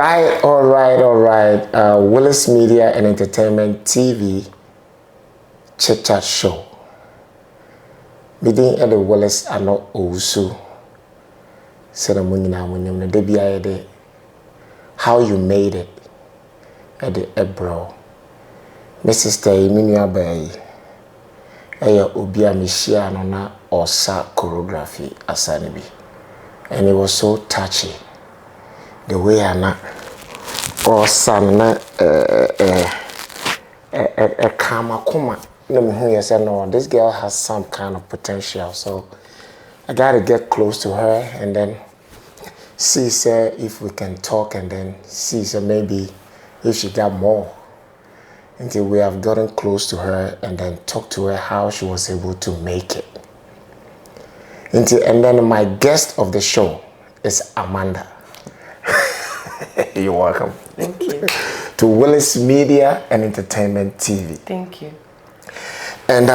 all right. Willesmedia and Entertainment TV Chitchat show. Meeting at the Willis are not also said a debi how you made it at the Ebro. Mrs. Tay, Minia Bay, Aya Ubia Mishiano na Osa choreography asanibi. And it was so touchy. The way I na Osa na kama kuma. No, this girl has some kind of potential, so I gotta get close to her and then see if we can talk and then see maybe if she got more. Until we have gotten close to her and then talk to her how she was able to make it. And then my guest of the show is Amanda. You're welcome. Thank you. To Willesmedia and Entertainment TV. Thank you. And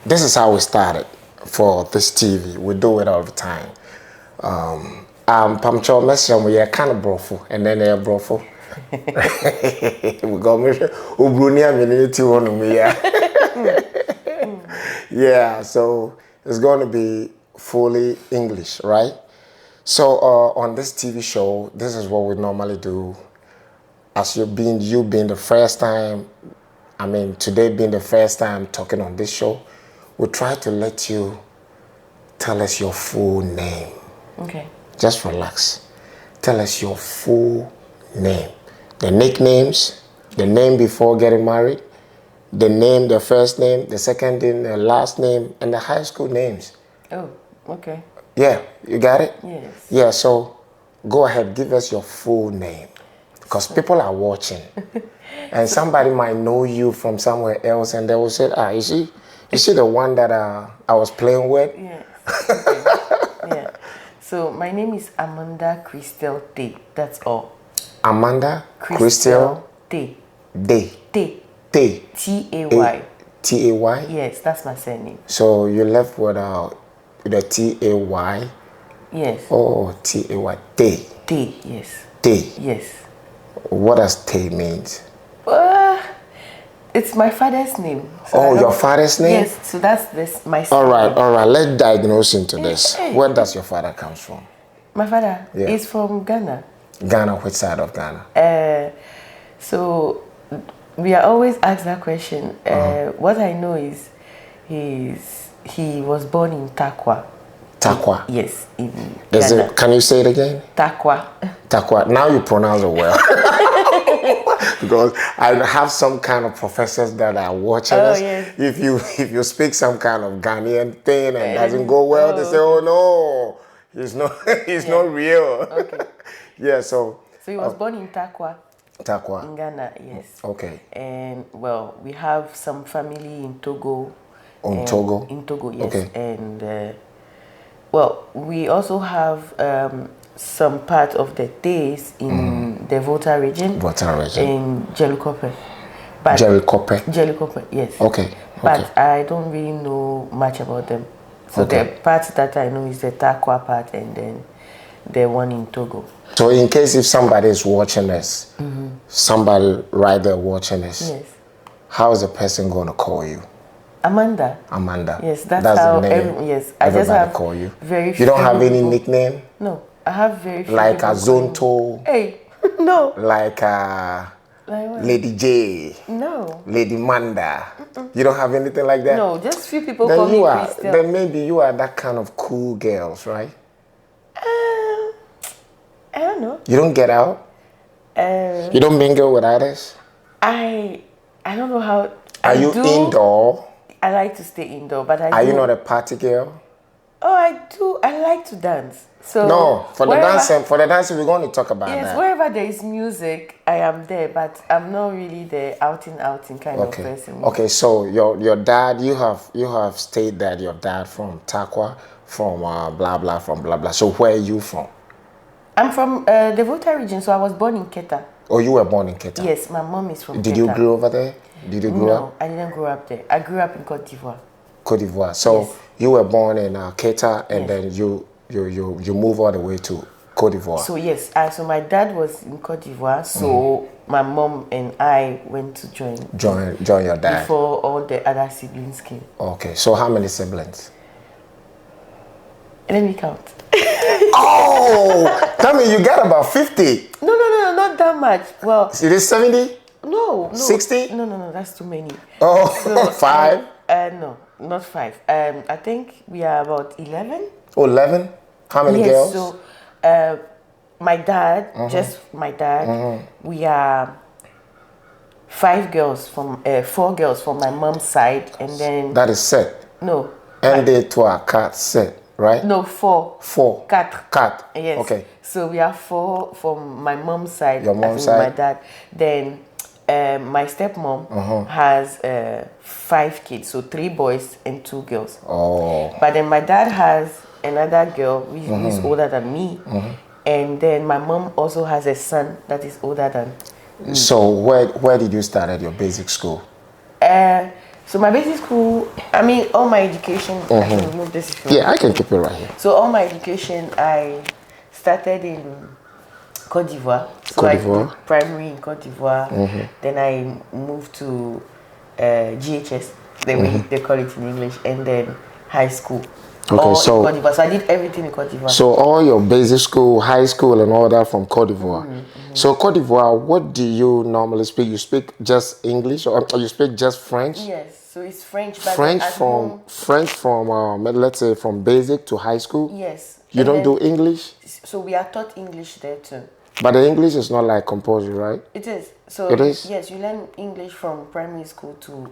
this is how we started for this TV. We do it all the time. Pamcho Messiam, we are kind of brothel, and then they're brothel. We go Ubrunia Minity on me. Yeah, so it's going to be fully English, right? So on this TV show, this is what we normally do. As you being the first time, today being the first time talking on this show, we try to let you tell us your full name. Okay. Just relax. Tell us your full name. The nicknames, the name before getting married, the name, the first name, the second name, the last name, and the high school names. Oh, okay. Yeah, you got it? Yes. Yeah, so go ahead, give us your full name. Because people are watching. And somebody might know you from somewhere else and they will say, is she the one that I was playing with? Yes. Okay. Yeah. So my name is Amanda Christelle Tay. That's all. Amanda Christelle Tay. Tay. Tay. Tay. T-A-Y. T-A-Y? Yes, that's my surname. So you left with the T-A-Y? Yes. Oh, T-A-Y. Tay. Tay, yes. Tay. Yes. What does Tay means? It's my father's name. So your father's name? Yes, so that's my all right. Let's diagnose into this. Where does your father come from? My father is from Ghana. Ghana, which side of Ghana? So we are always asked that question. What I know is he was born in Takwa. Takwa? Yes, in Ghana. Can you say it again? Takwa. Takwa. Now you pronounce it well. Because I have some kind of professors that are watching us. Yes. If you speak some kind of Ghanaian thing and doesn't go well, they say, "Oh no, he's not real." Okay. Yeah. So he was born in Takwa. Takwa. In Ghana, yes. Okay. And we have some family in Togo. In Togo. In Togo, yes. Okay. And we also have some part of the Tays in the Volta region. In Jelikope. Jelikope, yes. Okay. But I don't really know much about them. So the part that I know is the Takwa part and then the one in Togo. So in case if somebody is watching us, somebody right there watching us, yes. How is the person going to call you? Amanda. Yes, that's how the name. Yes, I just have call you. Very you don't have any people. Nickname? No, I have very few. Like a Zonto. Hey, no. Like Lady J. No. Lady Manda. You don't have anything like that? No, just few people call me Christelle. Then maybe you are that kind of cool girls, right? I don't know. You don't get out? You don't mingle with others? I don't know how. Are you indoor? I like to stay indoor, but Are you not a party girl? Oh, I do. I like to dance. So no, for the dancing, we're going to talk about that. Yes, wherever there is music, I am there, but I'm not really the outing kind of person. Okay, so your dad, you have stated that your dad from Takwa, from blah blah, from blah blah. So where are you from? I'm from the Volta region, so I was born in Keta. Oh, you were born in Keta? Yes, my mom is from Keta. Did you grow over there? Did you grow up? No, I didn't grow up there. I grew up in Côte d'Ivoire. Côte d'Ivoire. So you were born in Keta, and then you move all the way to Cote d'Ivoire. So yes, so my dad was in Cote d'Ivoire, so my mom and I went to join your dad before all the other siblings came. Okay, so how many siblings? Let me count. Oh, tell me, you got about 50. No, not that much. Well, it is 70? No. 60? No, that's too many. Oh, so, 5? No, not 5. I think we are about 11. Oh, 11? How many girls? So, my dad, just my dad, we are 4 girls from my mom's side, and then... That is set? No. Un, deux, trois, quatre, sept, right? No, 4. 4. Quatre. Yes. Okay. So we are 4 from my mom's side. Your mom's side? My dad. Then my stepmom has 5 kids, so 3 boys and 2 girls. Oh. But then my dad has another girl who's older than me, and then my mom also has a son that is older than me. So where did you start at your basic school? So my basic school, I mean, all my education, I can remove this if you want. I can keep it right here. So all my education, I started in Cote d'Ivoire. So I did primary in Cote d'Ivoire. Then I moved to GHS, the way they call it in English, and then high school. Okay, so in Cote d'Ivoire. So I did everything in Cote d'Ivoire. So all your basic school, high school, and all that from Cote d'Ivoire. So Cote d'Ivoire, what do you normally speak? You speak just English, or you speak just French? Yes, so it's French. But French from let's say from basic to high school. Yes. You don't do English. So we are taught English there too. But the English is not like compulsory, right? It is. So it is. Yes, you learn English from primary school to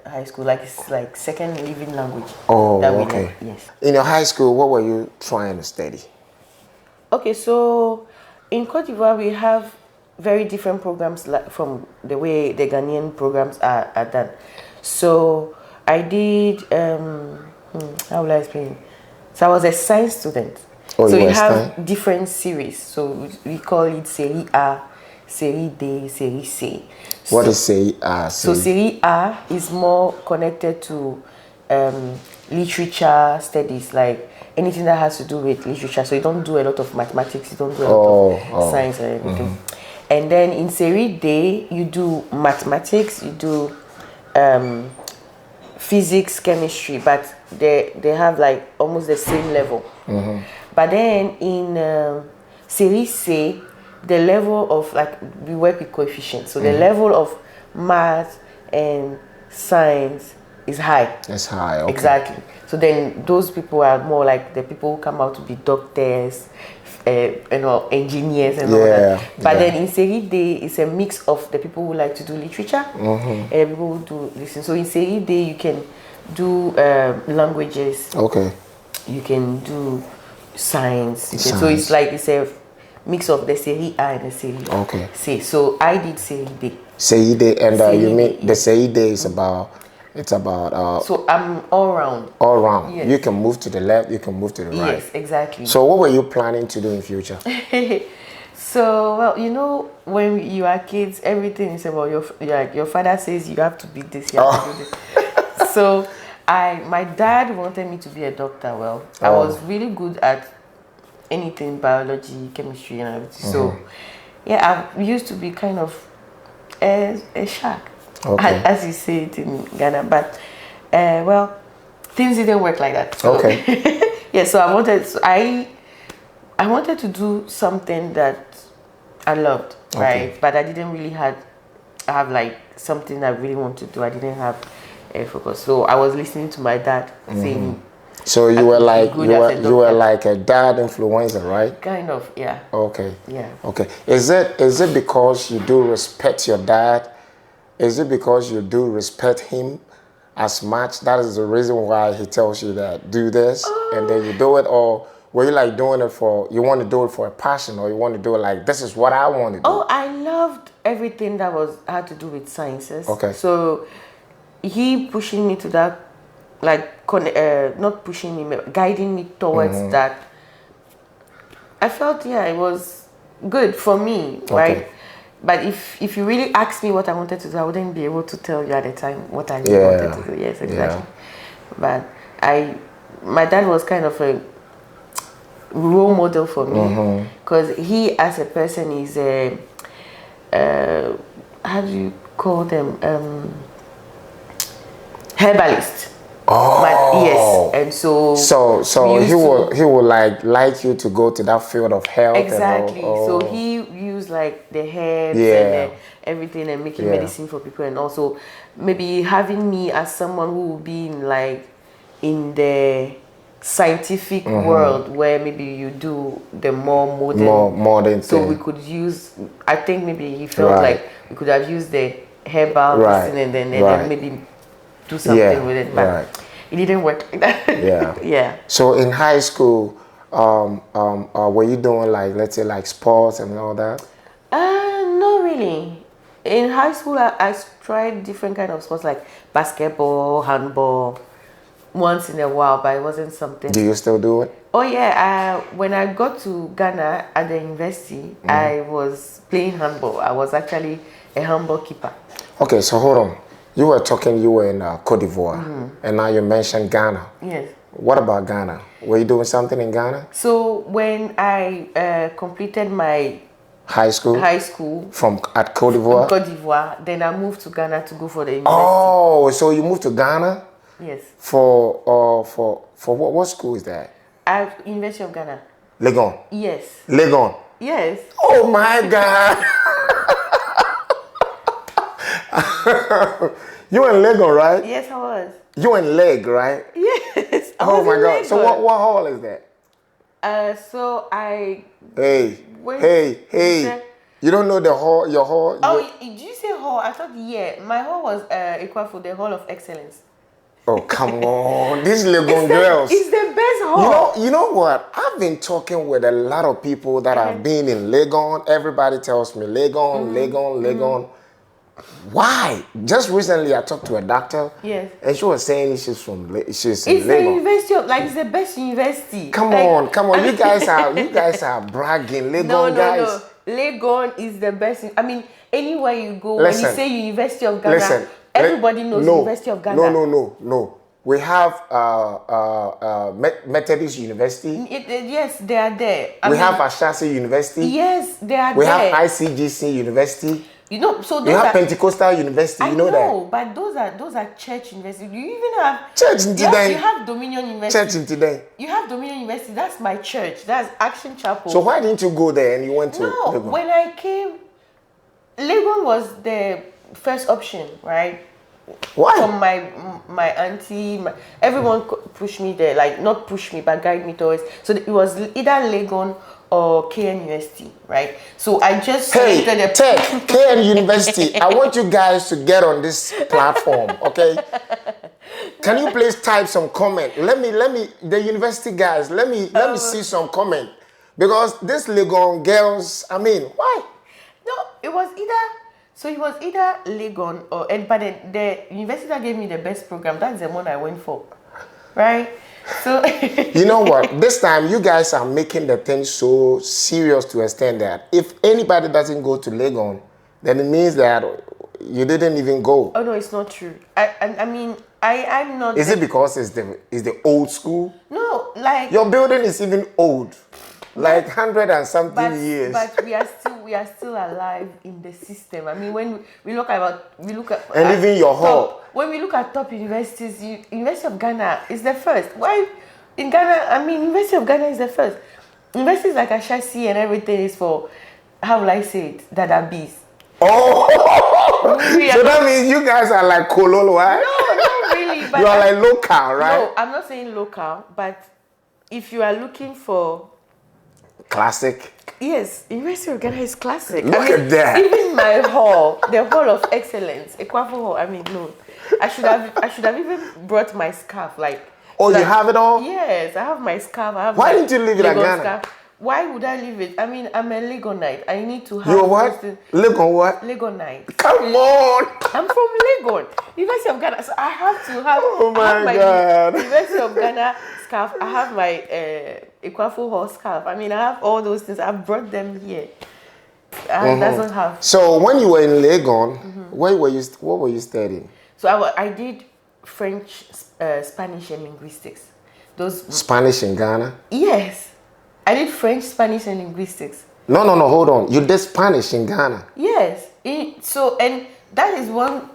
high school, like it's like second living language. Oh, okay. Yes. In your high school, what were you trying to study? Okay, so in Cote d'Ivoire, we have very different programs from the way the Ghanaian programs are done. So I did, how will I explain? So I was a science student. Oh, so we have different series. So we call it Série A, Série D, Série C. What is Série A? So Série A is more connected to literature studies, like anything that has to do with literature. So you don't do a lot of mathematics, you don't do a lot of science or anything. And then in Série D, you do mathematics, you do physics, chemistry, but they have like almost the same level. But then in Série C, the level of, like, we work with coefficients, so the level of math and science is high. It's high, okay. Exactly. So then those people are more like the people who come out to be doctors, engineers and all that. But then in Série D, it's a mix of the people who like to do literature and the people who do listen. So in Série D, you can do languages. Okay. You can do science. So it's like it's a mix of the Série A and the Série C. So I did Série D. Série D, and you mean the Série D is about. It's about. So I'm all round. All round. Yes. You can move to the left. You can move to the right. Yes, exactly. So what were you planning to do in future? So, well, you know, when you are kids, everything is about your father says you have to be this, you have to do this. So my dad wanted me to be a doctor. Well, I was really good at anything, biology, chemistry, and everything. So, yeah, I used to be kind of a shark, as you say it in Ghana. But, well, things didn't work like that. So, yeah, so I wanted to do something that I loved, right? But I didn't really have like something I really want to do. I didn't have a focus. So I was listening to my dad saying. So you were like like a dad influencer, right? Kind of, yeah. Okay. Yeah. Okay. Is it because you do respect your dad? Is it because you do respect him as much? That is the reason why he tells you that do this and then you do it, or were you like doing it for, you want to do it for a passion, or you want to do it like, this is what I want to do? Oh, I loved everything that had to do with sciences. Okay. So he pushing me to that, like, not pushing me, guiding me towards that. I felt, it was good for me, right? But if you really asked me what I wanted to do, I wouldn't be able to tell you at the time what I really wanted to do. Yes, exactly. But my dad was kind of role model for me because he as a person is a how do you call them herbalist. Yes, and so he will like you to go to that field of health. Exactly. And all. So he used like the herbs and everything and making medicine for people, and also maybe having me as someone who will be in the scientific world where maybe you do the more modern so thing. we could use, I think maybe he felt like we could have used the herbal medicine and then maybe do something with it, but it didn't work like that. Yeah. So in high school, were you doing like, let's say, like sports and all that? Not really. In high school, I tried different kind of sports like basketball, handball, once in a while, but it wasn't something. Do you still do it? Oh yeah. When I got to Ghana at the university, I was playing handball. I was actually a handball keeper. Okay, so hold on. You were talking, you were in Cote d'Ivoire, and now you mentioned Ghana. Yes. What about Ghana? Were you doing something in Ghana? So when I completed my high school at Cote d'Ivoire? Cote d'Ivoire, then I moved to Ghana to go for the university. Oh, so you moved to Ghana? Yes. For what school is that? At University of Ghana. Legon? Yes. Legon? Yes. Oh my God! You in Legon, right? Yes, I was. You in Leg, right? Yes. Oh my God! So what hall is that? So I. Hey! You don't know the hall? Your hall? Oh, did you say hall? I thought my hall was Equafo, the Hall of Excellence. Oh come on! These Legon girls. It's the best hall. You know what? I've been talking with a lot of people that have been in Legon. Everybody tells me Legon. Why? Just recently, I talked to a doctor. Yes. And she was saying she's in Legon. It's the university of, like, it's the best university. Come on. You guys are bragging. Legon guys. No. Legon is the best. I mean, anywhere you go, when you say University of Ghana, everybody knows University of Ghana. No. We have Methodist University. Yes, they are there. We have Ashasi University. Yes, they are there. We have ICGC University. You know, so you have Pentecostal University. You know that. But those are church universities. You even have church in today. You have Dominion University. Church in today. You have Dominion University. That's my church. That's Action Chapel. So why didn't you go there and you went to? No, Legon? When I came, Legon was the first option, right? Why? From my auntie, everyone pushed me there. Like, not push me, but guide me towards. So it was either Legon or KN University, right? So I just KN University. I want you guys to get on this platform, okay? Can you please type some comment? Let me the university guys, let me see some comment. Because this Legon girls, I mean, why? No, it was either Legon or but the university that gave me the best program, that's the one I went for. Right? So you know what? This time you guys are making the thing so serious to extend that if anybody doesn't go to Legon, then it means that you didn't even go. Oh no, it's not true. I mean I'm not. Is it because it's the old school? No, like your building is even old, like 100 and something years. But we are still alive in the system. I mean, when we look at and even your hall. When we look at top universities, University of Ghana is the first. Why in Ghana? I mean, University of Ghana is the first. Universities like Ashasi and everything is for, how will I say it, Dadabis. Oh, so that means you guys are like Kololo, right? No, not really. But you are like local, right? No, I'm not saying local, but if you are looking for classic. Yes, University of Ghana is classic. Look at that. Even my hall, the Hall of Excellence, Equafo Hall. I mean, no, I should have even brought my scarf. Like, oh, you have it all? Yes, I have my scarf. Why didn't you leave it at Ghana? Scarf. Why would I leave it? I mean, I'm a Legonite. I need to have. You're what? Legon what? Legonite. Come on. I'm from Legon, University of Ghana. So I have to have. Oh my God. University of Ghana scarf. I have my Equafo Hall scarf. I mean, I have all those things. I've brought them here. I doesn't have. So when you were in Legon, what were you studying? So I did French, Spanish, and linguistics. Those Spanish in Ghana? Yes. I did French, Spanish, and linguistics. No, hold on. You did Spanish in Ghana. Yes. And that is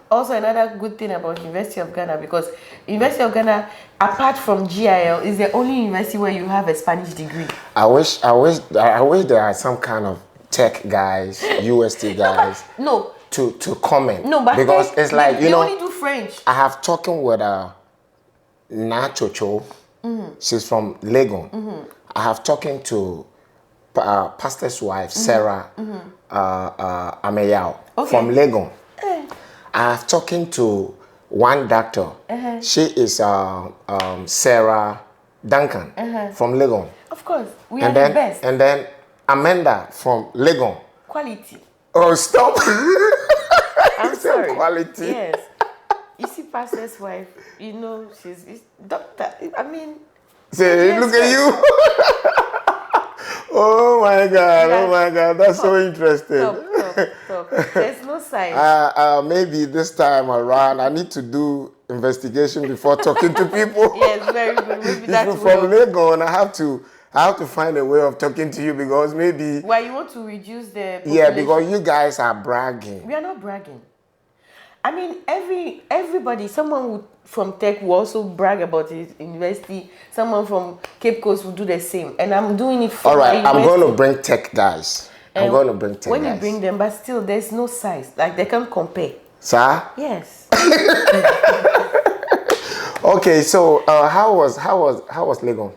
also another good thing about University of Ghana, because University of Ghana, apart from GIL, is the only university where you have a Spanish degree. I wish there are some kind of tech guys, UST guys. No. To comment. No, but because it's like, they only do French. I have talking with Nachocho. She's from Legon. I have talking to pastor's wife, Sarah Ameyao, from Legon. I have talking to one doctor. She is Sarah Duncan from Legon. Of course, we are the best. And then Amanda from Legon. Quality. Oh, stop. I'm sorry. Quality. Yes. You see, pastor's wife, she's doctor. I mean. Say, look at you. Oh my God. That's so interesting. Stop. There's no sign. Maybe this time around, I need to do investigation before talking to people. Yes, very good. Maybe that's from Legon, I have to find a way of talking to you, because maybe. Why you want to reduce the population? Yeah, because you guys are bragging. We are not bragging. I mean, everybody, someone from tech will also brag about his university. Someone from Cape Coast will do the same. And I'm doing it for all right, I'm going to bring tech guys. I'm going to bring tech guys. When you bring them, but still, there's no size. Like, they can't compare. Sir? Yes. Okay, so how was Legon?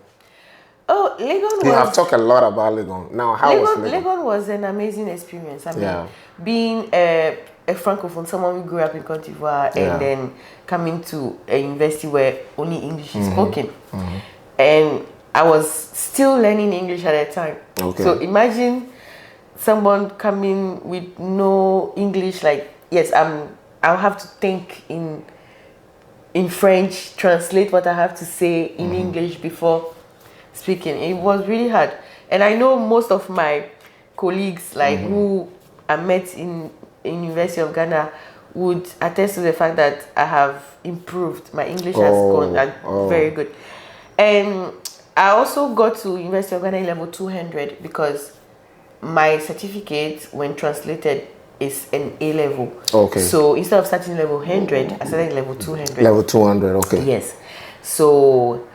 Oh, Legon was... You have talked a lot about Legon. Now, how was Legon? Legon was an amazing experience. I mean, being a francophone, someone who grew up in Cote d'Ivoire, and then coming to a university where only English is spoken. And I was still learning English at that time. Okay. So imagine someone coming with no English, like, yes, I'll have to think in French, translate what I have to say in English before speaking. It was really hard. And I know most of my colleagues, like, who I met in University of Ghana, would attest to the fact that I have improved. My English has gone very good. And I also got to University of Ghana in level 200 because my certificate, when translated, is an A level. Okay. So instead of starting level 100, I started level 200. Level 200, okay. Yes. So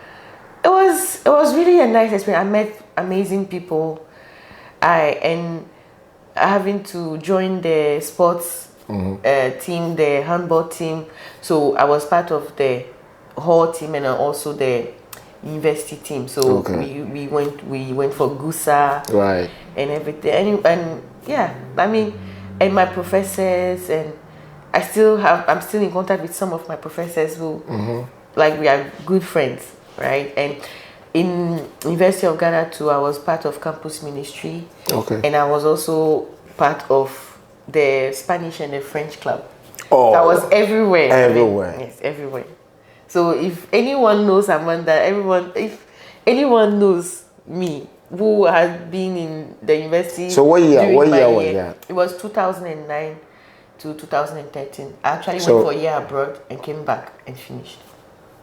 it was really a nice experience. I met amazing people. And having to join the sports team, the handball team. So I was part of the hall team and also the university team. So we went for Gusa, right, and everything. And yeah, I mean, and my professors, and I'm still in contact with some of my professors who like, we are good friends, right? And in University of Ghana too, I was part of campus ministry. Okay. And I was also part of the Spanish and the French club. Oh. I was everywhere. Everywhere. I mean, yes, everywhere. So if anyone knows Amanda, if anyone knows me who has been in the university. So what year was that? It was 2009 to 2013. I actually went for a year abroad and came back and finished.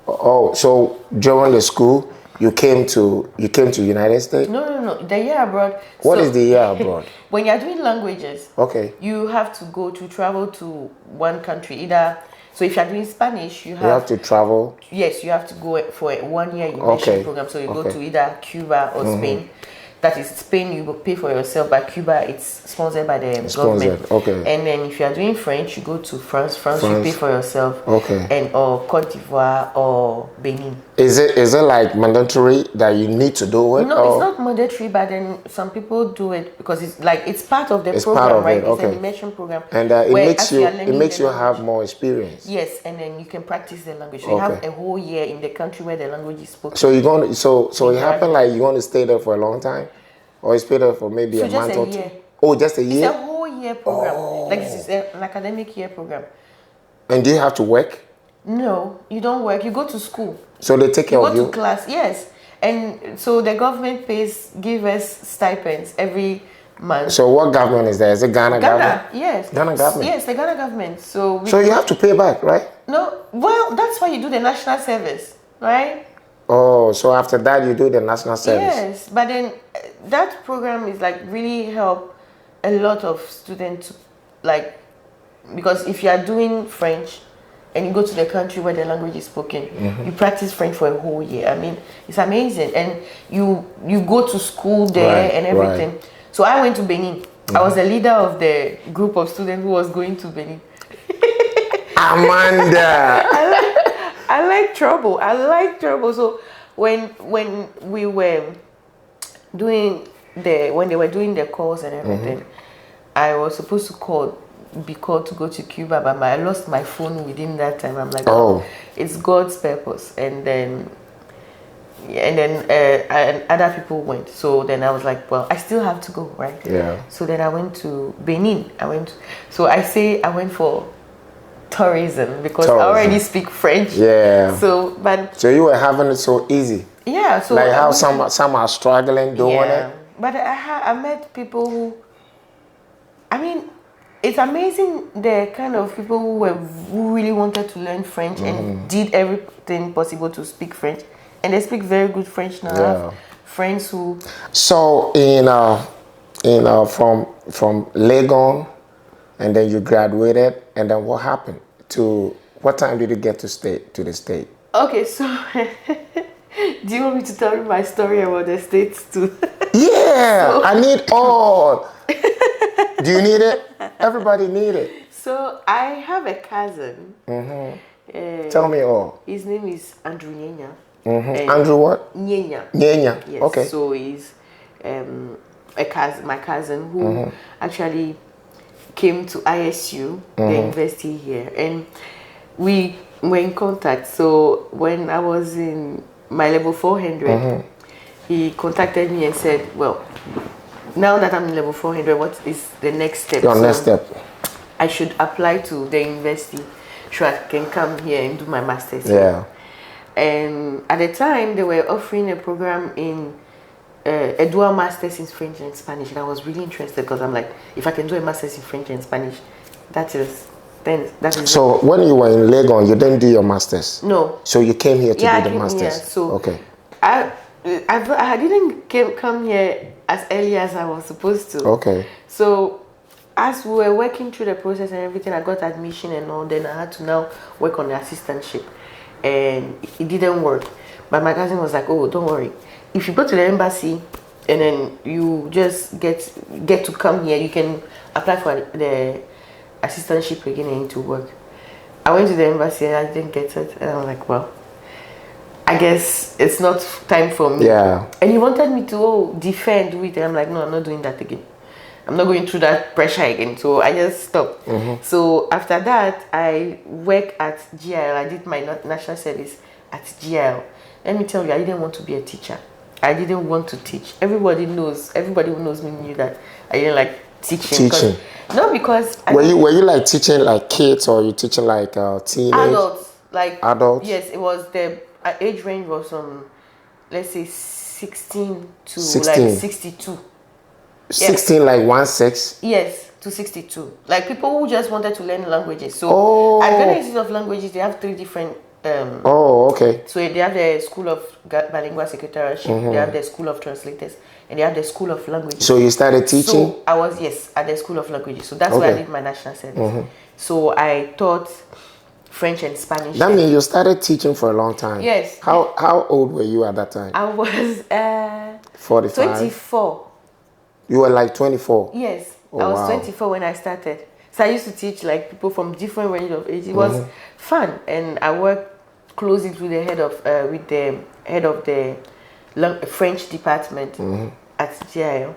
Oh, so during the school, you came to United States? No. The year abroad. What is the year abroad? When you're doing languages, you have to travel to one country. Either, so if you're doing Spanish, you have to travel. Yes, you have to go for a 1 year immersion program. So you go to either Cuba or Spain. That is, Spain you will pay for yourself, but Cuba it's sponsored by the government. Okay. And then if you are doing French, you go to France. France you pay for yourself. Okay. And or Cote d'Ivoire or Benin. Is it like mandatory that you need to do it? No, it's not mandatory, but then some people do it because it's part of the program, right? It's an immersion program. And it makes you have more experience. Yes, and then you can practice the language. So you have a whole year in the country where the language is spoken. So you're going so it happened like you're going to stay there for a long time? Or you stay there for maybe a month or two? Oh, just a year? It's a whole year program. Like, this is an academic year program. And do you have to work? No, you don't work. You go to school. So they take care of you? You go to class, yes. And so the government give us stipends every month. So what government is there? Is it Ghana government? Yes. Ghana government? Yes, the Ghana government. So you have to pay back, right? No, well, that's why you do the national service, right? Oh, so after that you do the national service? Yes, but then that program is like really help a lot of students, like, because if you are doing French and you go to the country where the language is spoken, you practice French for a whole year. I mean, it's amazing. And you go to school there and everything. Right. So I went to Benin. I was the leader of the group of students who was going to Benin. Amanda! I like trouble. So when we were doing when they were doing the calls and everything, I was supposed to be called to go to Cuba, but I lost my phone within that time. I'm like, oh, it's God's purpose. And then other people went. So then I was like, well, I still have to go, right? Yeah. So then I went to Benin. I went for tourism because I already speak French. Yeah. So you were having it so easy. Yeah. So like how some are struggling doing it. But I met people who, I mean, it's amazing the kind of people who really wanted to learn French and did everything possible to speak French, and they speak very good French now. I have friends who. So from Legon, and then you graduated, and then what happened? What time did you get to the state? Okay, so do you want me to tell you my story about the States too? Yeah, I need all. Do you need it? Everybody need it. So I have a cousin. Tell me all. His name is Andrew Nyenya. Andrew what? Nyenya. Nyenya. Yes. Okay. So he's my cousin who actually came to ISU, the university here, and we were in contact. So when I was in my level 400, he contacted me and said, well, now that I'm in level 400, what is the next step? Your next step? I should apply to the university so I can come here and do my master's. Yeah. And at the time, they were offering a program in a dual master's in French and Spanish. And I was really interested because I'm like, if I can do a master's in French and Spanish, that is. So when you were in Legon, you didn't do your master's? No. So you came here to do the master's? Yeah, so okay. I didn't come here as early as I was supposed to. Okay. So as we were working through the process and everything, I got admission and all. Then I had to now work on the assistantship, and it didn't work. But my cousin was like, "Oh, don't worry. If you go to the embassy and then you just get to come here, you can apply for the assistantship again and to work." I went to the embassy and I didn't get it, and I was like, well, I guess it's not time for me. Yeah. And he wanted me to defend with it. I'm like, no, I'm not doing that again. I'm not going through that pressure again. So I just stopped. So after that, I worked at GIL. I did my national service at GIL. Let me tell you, I didn't want to be a teacher. I didn't want to teach. Everybody who knows me knew that I didn't like teaching. No, because were you like teaching like kids, or you teaching like teenage adults? Like adults? Yes, it was the age range was from, let's say, 16 to like 62. 16, like 16? Yes, to 62. Like people who just wanted to learn languages. So at Ghana Institute of Languages, they have 3 different. Okay. So they have the School of Bilingual Secretariatship, they have the School of Translators, and they have the School of Languages. So you started teaching? So I was, yes, at the School of Languages. So that's where I did my national service. So I taught French and Spanish. That means you started teaching for a long time? Yes. How old were you at that time? I was 45? 24. You were like 24? Yes. I was 24 when I started. So I used to teach like people from different range of age. It was fun, and I worked closely with the head of the French department at GIL,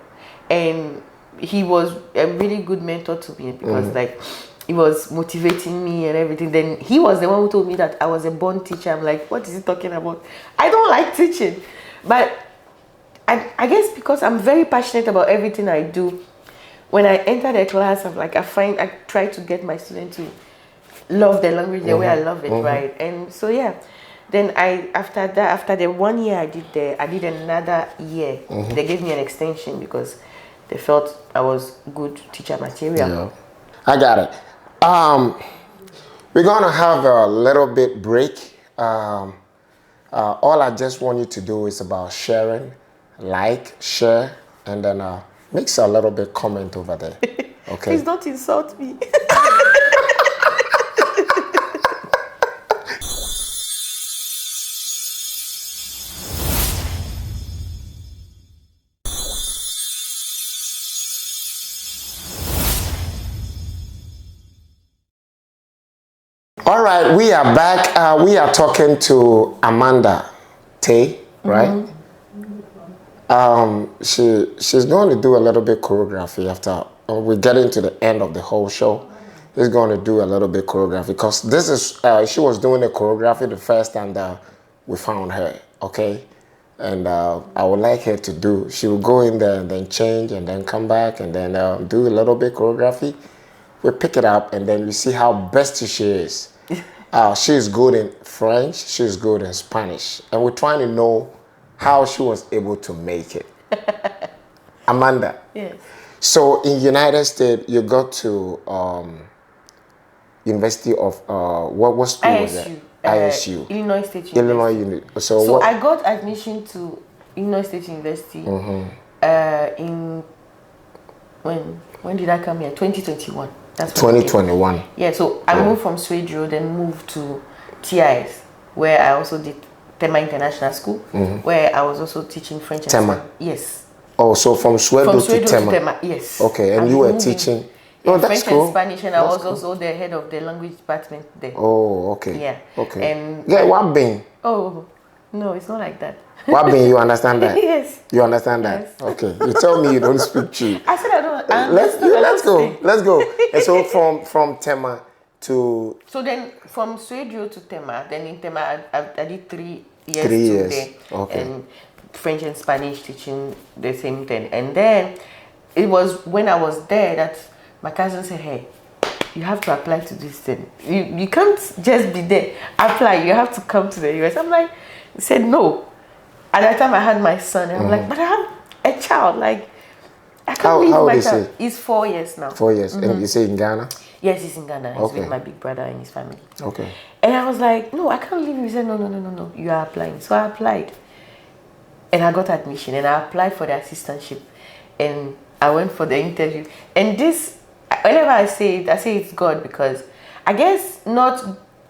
and he was a really good mentor to me because like he was motivating me and everything. Then he was the one who told me that I was a born teacher. I'm like, what is he talking about? I don't like teaching, but I guess because I'm very passionate about everything I do. When I enter the class, I'm like, I try to get my students to love the language the way I love it, right? And so yeah, then after the 1 year I did another year. They gave me an extension because they felt I was good teacher material. Yeah. I got it. We're gonna have a little bit break. All I just want you to do is about sharing, like, share, and then mix a little bit comment over there. Okay. Please don't insult me. All right, we are back. We are talking to Amanda Tay, right? She's going to do a little bit choreography after we get into the end of the whole show. She's going to do a little bit choreography because this is she was doing the choreography the first time that we found her. Okay, and I would like her to do. She will go in there and then change and then come back and then do a little bit choreography. We pick it up and then we see how best she is. She's good in French, she's good in Spanish, and we're trying to know how she was able to make it. Amanda. Yes. So in United States, you got to University of what school ISU, was that? ISU. Illinois State University. Illinois University. So what? I got admission to Illinois State University in when did I come here? 2021. That's 2021. Yeah, so I moved from Swedro, then moved to TIS, where I also did Tema International School, where I was also teaching French and Tema. Spanish. Yes. Oh, so from Swedro to Tema. Yes. Okay, and you were teaching. Oh, that's French cool. and Spanish, and I was also the head of the language department there. Oh, okay. Yeah. Okay. And yeah, what being? Oh, no, it's not like that. What being? You understand that? Yes. You understand that? Yes. Okay. You tell me you don't speak Chi. I said I don't. Let's go. Let's go. And so from Tema to. So then from Swedro to Tema, then in Tema I did 3 years. 3 years. There, Okay. and French and Spanish teaching the same thing. And then it was when I was there that my cousin said, "Hey, you have to apply to this thing. You can't just be there. Apply. You have to come to the US." I'm like, he said no. At that time I had my son, and I'm like, but I have a child. Like, I can't leave my child. He's 4 years now. 4 years. And you say in Ghana? Yes, he's in Ghana. He's Okay. with my big brother and his family. Okay. And I was like, no, I can't leave him. He said, no, you are applying. So I applied. And I got admission. And I applied for the assistantship. And I went for the interview. And this, whenever I say it's God, because I guess not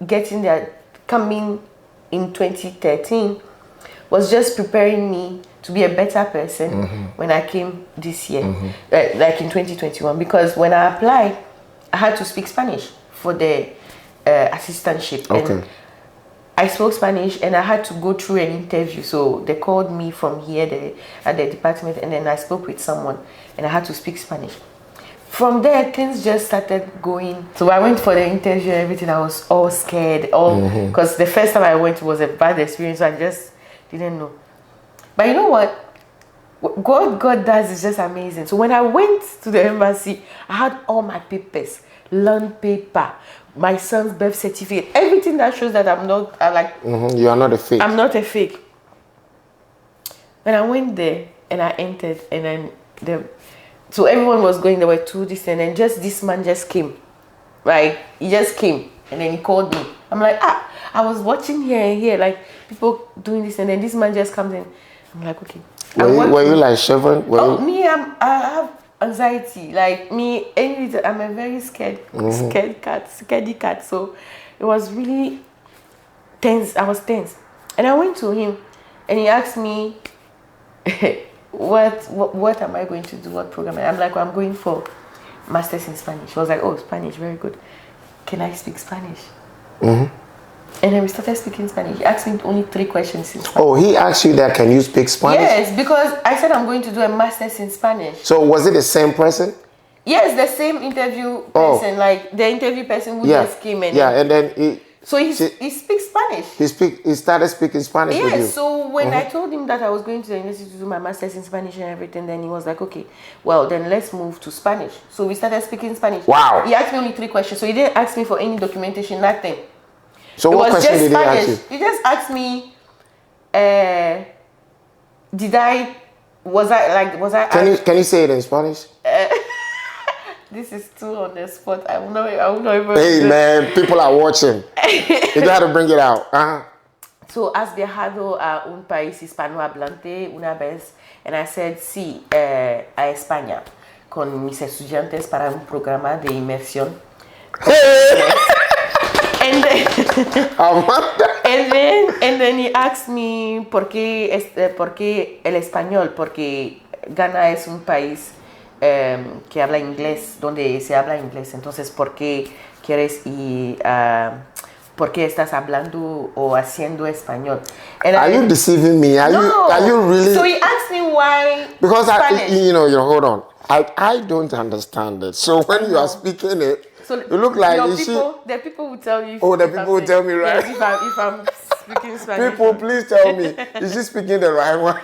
getting there, coming in 2013, was just preparing me to be a better person when I came this year, like in 2021. Because when I applied, I had to speak Spanish for the assistantship. Okay. And I spoke Spanish and I had to go through an interview. So they called me from here at the department, and then I spoke with someone and I had to speak Spanish. From there, things just started going. So I went for the interview and everything. I was all scared, because the first time I went was a bad experience. So I just didn't know. But you know what God does is just amazing. So when I went to the embassy, I had all my papers, land paper, my son's birth certificate, everything that shows that You are not a fake. I'm not a fake. When I went there and I entered, and then so everyone was going, there were 2 this and then just this man just came. Like, he just came and then he called me. I'm like, I was watching here and here, like people doing this, and then this man just comes in. I'm like, okay. Were you like shivering? Me, I have anxiety. Like me, I'm a very scaredy cat. So it was really tense. I was tense, and I went to him, and he asked me, what am I going to do? What program? And I'm like, well, I'm going for masters in Spanish. He was like, oh, Spanish, very good. Can I speak Spanish? And then we started speaking Spanish. He asked me only 3 questions in Spanish. Oh, he asked you that, can you speak Spanish? Yes, because I said I'm going to do a master's in Spanish. So was it the same person? Yes, the same interview person, like the interview person who just came in. Yeah, and then he speaks Spanish. He started speaking Spanish with you. Yes, so when I told him that I was going to the university to do my master's in Spanish and everything, then he was like, okay, well, then let's move to Spanish. So we started speaking Spanish. Wow. He asked me only 3 questions, so he didn't ask me for any documentation, nothing. So what question did he ask you? He just asked me, was I? Can you say it in Spanish? This is too on the spot. I will not even. Hey man, people are watching. You got to bring it out. So, ¿has viajado a un país hispanohablante una vez? And I said, sí, a España, con mis estudiantes para un programa de inmersión. And then, and then he asked me por qué el español, porque Ghana es un país que habla inglés, donde se habla inglés. Entonces, ¿por qué quieres ir por qué estás hablando o haciendo español? Are you deceiving me? Are you really? So he asked me why. Because Spanish. hold on. I don't understand it. So when you are speaking it, so you look like the people will tell you. Oh, the people will tell me, right? Yes, if I'm speaking Spanish. People, please tell me, is she speaking the right one?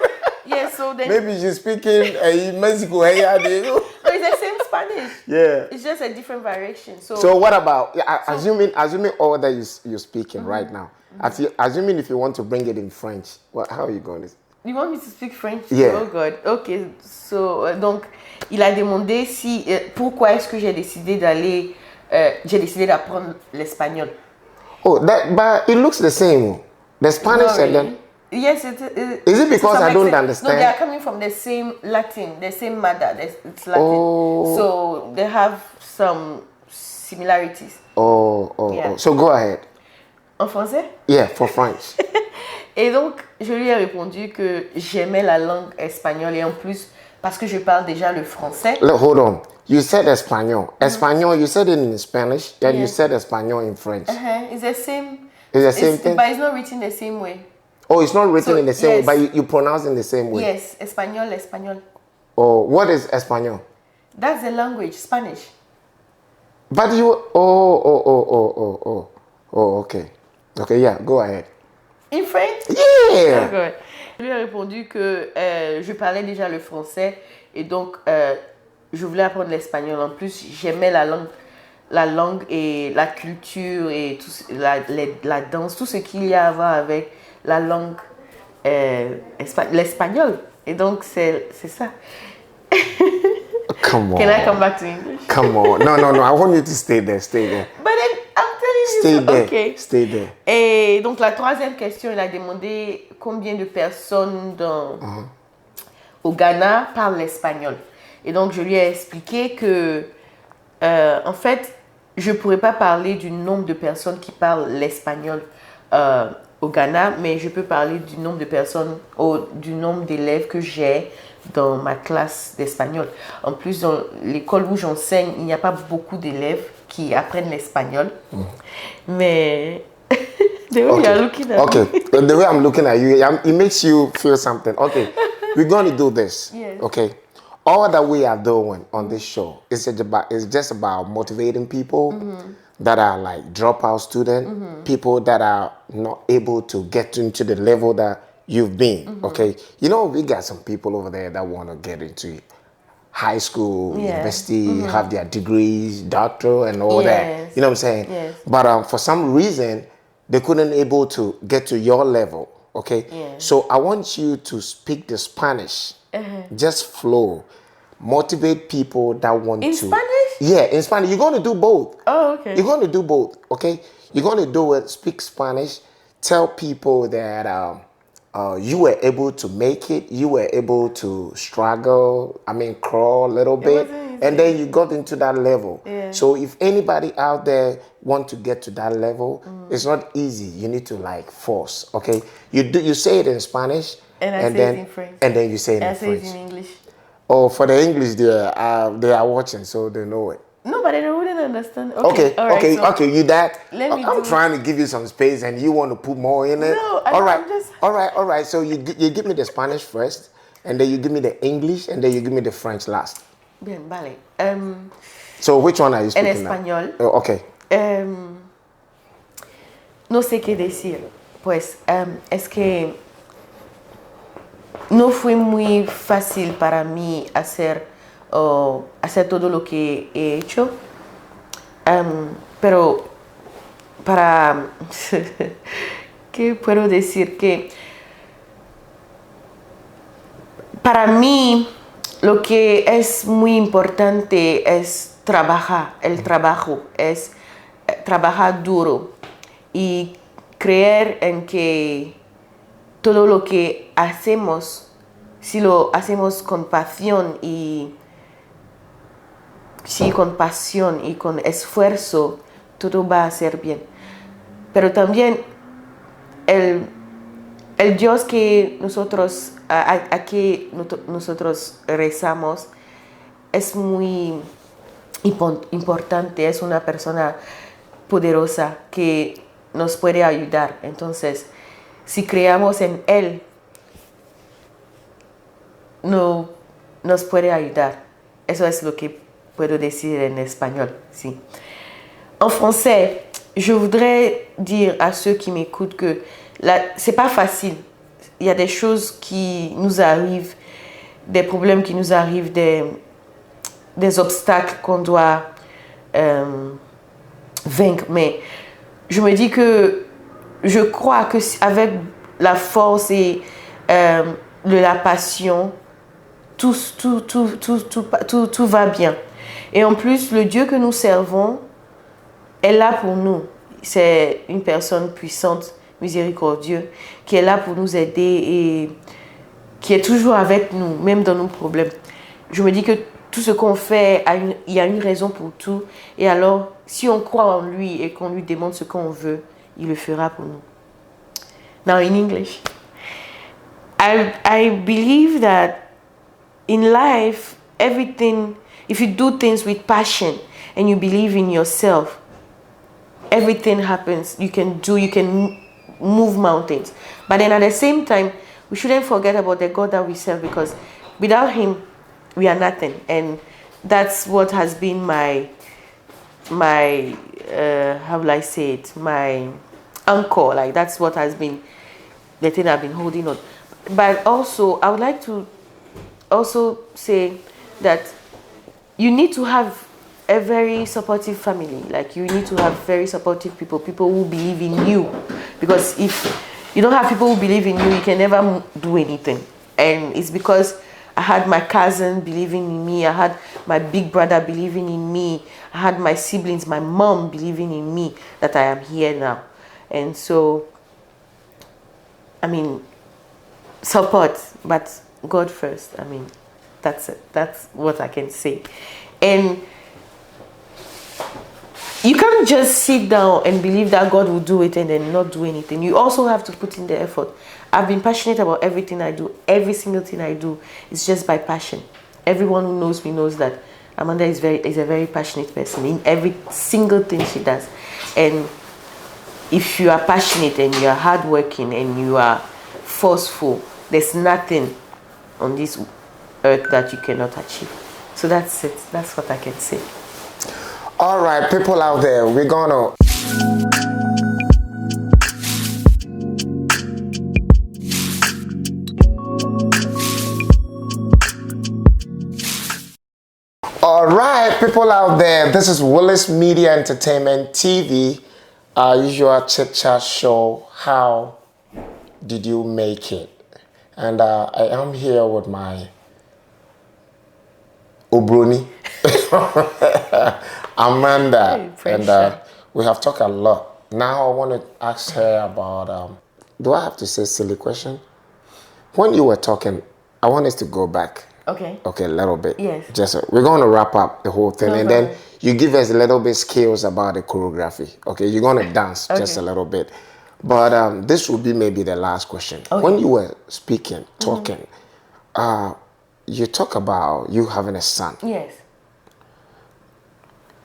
Yes, so then maybe she's speaking Mexico. Hey, no, it's the same Spanish. Yeah. It's just a different variation. So what about assuming all that you're speaking right now? Assuming if you want to bring it in French, how are you going to? You want me to speak French? Yeah. Oh God. Okay. So donc il a demandé si pourquoi est-ce que j'ai décidé d'apprendre l'espagnol. Oh, but it looks the same. The Spanish and then. Yes, is it because I don't understand? No, they are coming from the same Latin, the same mother. It's Latin, so they have some similarities. Oh. So go ahead. En français? Yeah, for French. Et donc, je lui ai répondu que j'aimais la langue espagnole et en plus, parce que je parle déjà le français. Hold on. You said Espanol. Espanol, you said it in Spanish, and you said Espanol in French. It's the same. It's the same thing? But it's not written the same way. Oh, it's not written in the same way, but you pronounce it in the same way. Yes, español. Oh, what is Espanol? That's the language, Spanish. But you... okay. Okay, yeah, go ahead. In French? Yeah! Okay. Je lui ai répondu que je parlais déjà le français et donc je voulais apprendre l'espagnol. En plus, j'aimais la langue et la culture et tout, la danse, tout ce qu'il y a à voir avec la langue l'espagnol. Et donc, c'est ça. Come on. Can I come back to English? Come on. No. I want you to stay there. But then, I'm telling you. Stay there. Okay. Stay there. Et donc, la troisième question, il a demandé combien de personnes au Ghana parlent l'espagnol. Et donc, je lui ai expliqué que, en fait, je ne pourrais pas parler du nombre de personnes qui parlent l'espagnol au Ghana, mais je peux parler du nombre de personnes, du nombre d'élèves que j'ai dans ma classe d'espagnol. En plus, dans l'école où j'enseigne, il n'y a pas beaucoup d'élèves qui apprennent l'espagnol. Mais the way you're looking at me. The way I'm looking at you, it makes you feel something. Okay, we're going to do this. Yes. Okay. All that we are doing on this show is just about motivating people that are like dropout students, people that are not able to get into the level that you've been, okay? You know, we got some people over there that want to get into high school, university, have their degrees, doctor, and all that. You know what I'm saying? Yes. But for some reason, they couldn't able to get to your level, okay? Yes. So I want you to speak the Spanish. Just flow. Motivate people that want In to. Spanish? Yeah, in Spanish. You're going to do both. Oh, okay. You're going to do both, okay? You're going to do it, speak Spanish, tell people that you were able to make it, you were able to struggle, crawl a little bit, and then you got into that level. Yeah. So if anybody out there want to get to that level, it's not easy. You need to like force, okay? You say it in Spanish, and I say then, it in French. And then you say it and in I say French. it in English. Oh, for the English, they are watching, so they know it. No, but they wouldn't understand. Okay, all right, so you that. I'm trying to give you some space, and you want to put more in it. No, all right, I'm just... all right. So you give me the Spanish first, and then you give me the English, and then you give me the French last. Bien, vale. So which one are you speaking En español. now? Okay. No sé qué decir. Pues es que no fue muy fácil para mí hacer todo lo que he hecho, pero ¿qué puedo decir? Que para mí lo que es muy importante es el trabajo, es trabajar duro y creer en que todo lo que hacemos, si lo hacemos con pasión y con esfuerzo, todo va a ser bien. Pero también el Dios que nosotros, a que nosotros rezamos es muy importante, es una persona poderosa que nos puede ayudar. Entonces, si creamos en Él, no nos puede ayudar. Eso es lo que puedo decir en espagnol, sí. En français, je voudrais dire à ceux qui m'écoutent que c'est pas facile. Il y a des choses qui nous arrivent, des problèmes qui nous arrivent, des obstacles qu'on doit vaincre. Mais je me dis que je crois que avec la force et la passion, tout va bien. Et en plus, le Dieu que nous servons est là pour nous. C'est une personne puissante, miséricordieuse, qui est là pour nous aider et qui est toujours avec nous, même dans nos problèmes. Je me dis que tout ce qu'on fait, il y a une raison pour tout. Et alors, si on croit en lui et qu'on lui demande ce qu'on veut, il le fera pour nous. Now in English, I believe that in life, everything, if you do things with passion and you believe in yourself, everything happens. You can move mountains. But then at the same time, we shouldn't forget about the God that we serve, because without him, we are nothing. And that's what has been my how will I say it, my anchor. Like, that's what has been the thing I've been holding on. But also, I would like to also say that you need to have a very supportive family. Like, you need to have very supportive people who believe in you. Because if you don't have people who believe in you, you can never do anything. And it's because I had my cousin believing in me. I had my big brother believing in me. I had my siblings, my mom believing in me, that I am here now. And so, I mean, support, but God first. I mean, that's it. That's what I can say. And you can't just sit down and believe that God will do it and then not do anything. You also have to put in the effort. I've been passionate about everything I do. Every single thing I do is just by passion. Everyone who knows me knows that Amanda is a very passionate person in every single thing she does. And if you are passionate and you are hardworking and you are forceful, there's nothing on this earth that you cannot achieve. So that's it. That's what I can say. All right, people out there, we're gonna all right, people out there, this is Willesmedia Entertainment TV, our usual chit-chat show, How Did You Make It? And I am here with my Obroni, Amanda, and we have talked a lot. Now I want to ask her about, do I have to say silly question? When you were talking, I want us to go back. Okay. Okay, a little bit. Yes. Just we're going to wrap up the whole thing, and then you give us a little bit skills about the choreography. Okay, you're going to dance just a little bit, but this will be maybe the last question. Okay. When you were speaking, talking, you talk about you having a son. Yes.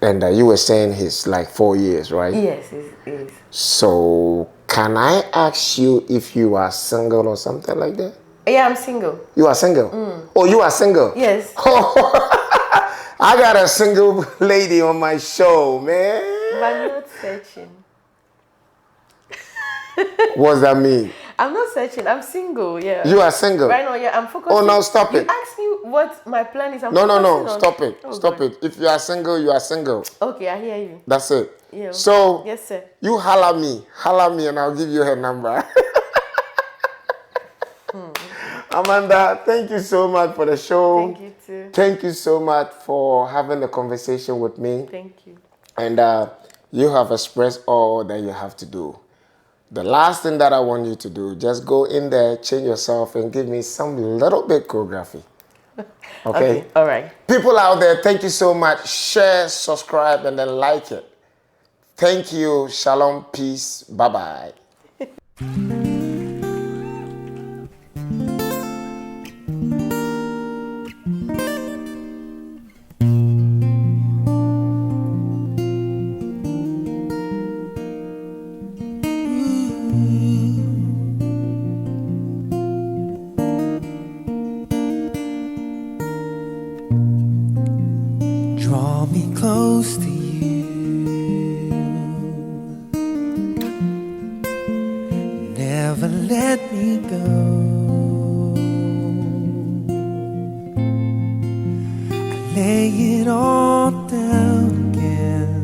And you were saying he's like 4 years, right? Yes, it is. So can I ask you if you are single or something like that? Yeah, I'm single. You are single? Oh, you are single? Yes. I got a single lady on my show, man. But I'm not searching. What does that mean? I'm not searching. I'm single, yeah. You are single? Right now, yeah, I'm focusing. Oh, no, stop it. You asked me what my plan is. No, stop it. Oh, stop it. If you are single, you are single. Okay, I hear you. That's it. Yeah. So, yes, sir. You holler me and I'll give you her number. Amanda, thank you so much for the show. Thank you too. Thank you so much for having the conversation with me. Thank you. And you have expressed all that you have to do. The last thing that I want you to do, just go in there, change yourself, and give me some little bit choreography. Okay? All right. People out there, thank you so much. Share, subscribe, and then like it. Thank you. Shalom, peace. Bye-bye. Draw me close to you. Never let me go. I lay it all down again.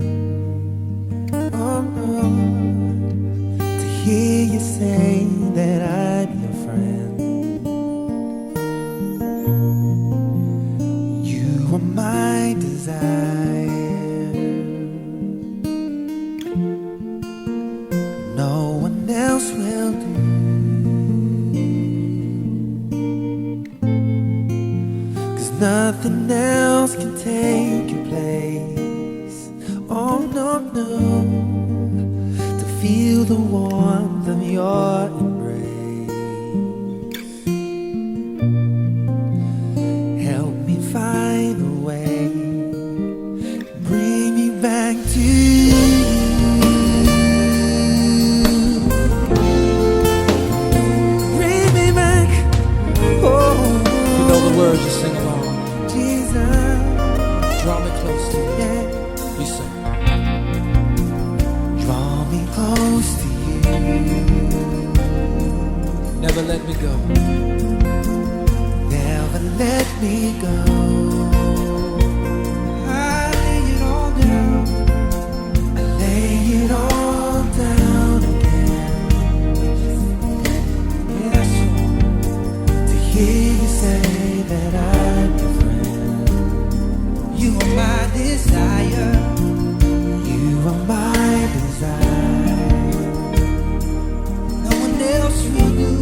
Oh no, to hear you say that I'm your friend. You are my desire. No one else will do. 'Cause nothing else can take your place. Oh no, no. To feel the warmth of your embrace. Help me find a way. Bring me back to you. Bring me back. Oh, You know the words, you sing along. Jesus. Draw me close to you. Yeah. You sing. Draw me close to you. Never let me go. Never let me go. I lay it all down. I lay it all down again. Yes, to hear you say that I'm your friend. You are my desire. You are my desire. No one else will do.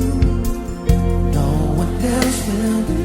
No one else will do.